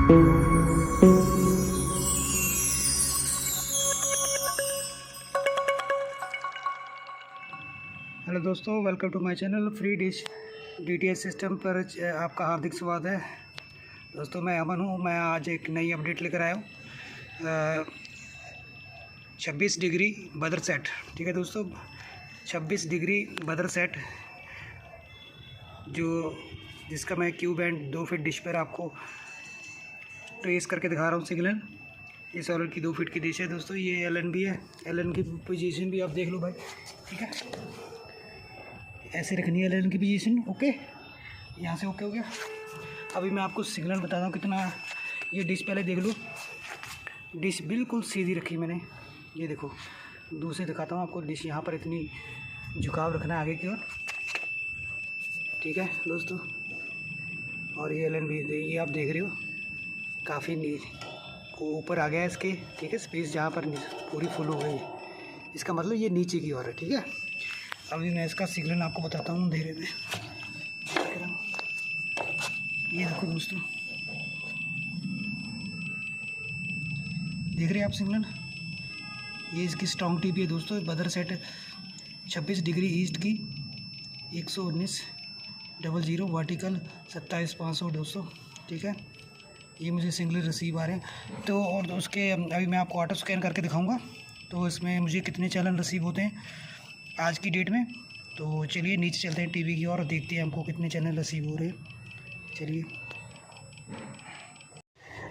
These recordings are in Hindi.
हेलो दोस्तों, welcome to my channel free dish DTH system पर आपका हार्दिक स्वागत है। दोस्तों मैं अमन हूँ। मैं आज एक नई अपडेट लेकर आया हूँ। 26 डिग्री बदर सेट, ठीक है दोस्तों, 26 डिग्री बदर सेट जिसका मैं क्यूब एंड 2 फीट डिश पर आपको ट्रेस करके दिखा रहा हूँ सिग्नल। ये सॉलिड की 2 फीट की डिश है दोस्तों। ये LN भी है, LN की पोजीशन भी आप देख लो भाई, ठीक है। ऐसे रखनी है LN की पोजीशन, ओके। यहाँ से ओके हो गया। अभी मैं आपको सिग्नल बताता हूँ कितना। ये डिश पहले देख लो, डिश बिल्कुल सीधी रखी मैंने। ये देखो, दूसरे दिखाता हूँ आपको। डिश यहाँ पर इतनी झुकाव रखना है आगे की ओर, ठीक है दोस्तों। और ये LN भी ये आप देख रहे हो काफ़ी ऊपर आ गया है इसके, ठीक है। स्पेस जहाँ पर पूरी फुल हो गई, इसका मतलब ये नीचे की ओर है, ठीक है। अभी मैं इसका सिग्नल आपको बताता हूँ धीरे धीरे। ये देखो दोस्तों, देख रहे हैं आप सिग्नल। ये इसकी स्ट्रॉन्ग टीपी है दोस्तों। बदर सेट 26 डिग्री ईस्ट की 119.00 वर्टिकल 27,500 दोस्तों, ठीक है। ये मुझे सिंगल रिसीव आ रहे हैं तो। और उसके अभी मैं आपको ऑटो स्कैन करके दिखाऊंगा तो इसमें मुझे कितने चैनल रिसीव होते हैं आज की डेट में। तो चलिए नीचे चलते हैं टीवी की ओर और देखते हैं हमको कितने चैनल रिसीव हो रहे हैं। चलिए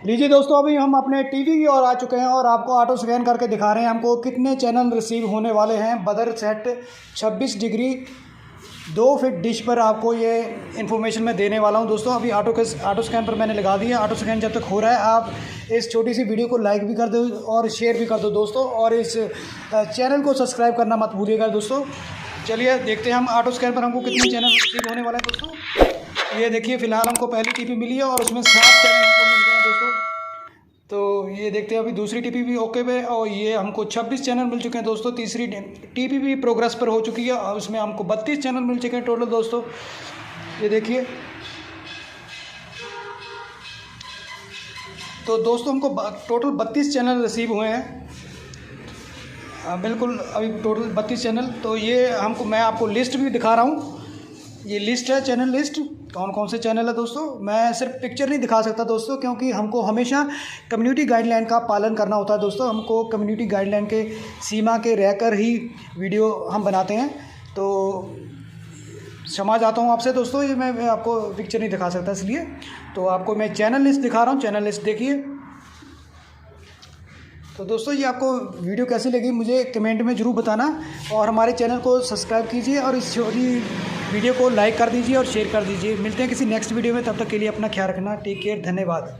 लीजिए दोस्तों, अभी हम अपने टीवी की ओर आ चुके हैं और आपको ऑटो स्कैन करके दिखा रहे हैं हमको कितने चैनल रिसीव होने वाले हैं। बदर सेट 26 डिग्री 2 फीट डिश पर आपको ये इन्फॉर्मेशन मैं देने वाला हूं दोस्तों। अभी ऑटो स्कैन पर मैंने लगा दिया। ऑटो स्कैन जब तक हो रहा है आप इस छोटी सी वीडियो को लाइक भी कर दो और शेयर भी कर दो दोस्तों, और इस चैनल को सब्सक्राइब करना मत भूलिएगा दोस्तों। चलिए देखते हैं हम ऑटो स्कैन पर हमको कितने चैनल रिसीव होने वाले हैं दोस्तों। ये देखिए, फ़िलहाल हमको पहली टीपी मिली है और उसमें 7 चैनल हमको मिल गए हैं दोस्तों। तो ये देखते हैं, अभी दूसरी टीपी भी ओके पे, और ये हमको 26 चैनल मिल चुके हैं दोस्तों। तीसरी टीपी भी प्रोग्रेस पर हो चुकी है और उसमें हमको 32 चैनल मिल चुके हैं टोटल दोस्तों। ये देखिए, तो दोस्तों हमको टोटल 32 चैनल रिसीव हुए हैं। बिल्कुल, अभी टोटल 32 चैनल। तो ये हमको, मैं आपको लिस्ट भी दिखा रहा हूँ। ये लिस्ट है, चैनल लिस्ट, कौन कौन से चैनल है दोस्तों। मैं सिर्फ पिक्चर नहीं दिखा सकता दोस्तों, क्योंकि हमको हमेशा कम्युनिटी गाइडलाइन का पालन करना होता है दोस्तों। हमको कम्युनिटी गाइडलाइन के सीमा के रहकर ही वीडियो हम बनाते हैं। तो क्षमा चाहता हूँ आपसे दोस्तों, ये मैं आपको पिक्चर नहीं दिखा सकता, इसलिए। तो आपको मैं चैनल लिस्ट दिखा रहा हूँ, चैनल लिस्ट देखिए। तो दोस्तों ये आपको वीडियो कैसी लगी मुझे कमेंट में ज़रूर बताना, और हमारे चैनल को सब्सक्राइब कीजिए और इस छोटी वीडियो को लाइक कर दीजिए और शेयर कर दीजिए। मिलते हैं किसी नेक्स्ट वीडियो में, तब तक के लिए अपना ख्याल रखना। टेक केयर, धन्यवाद।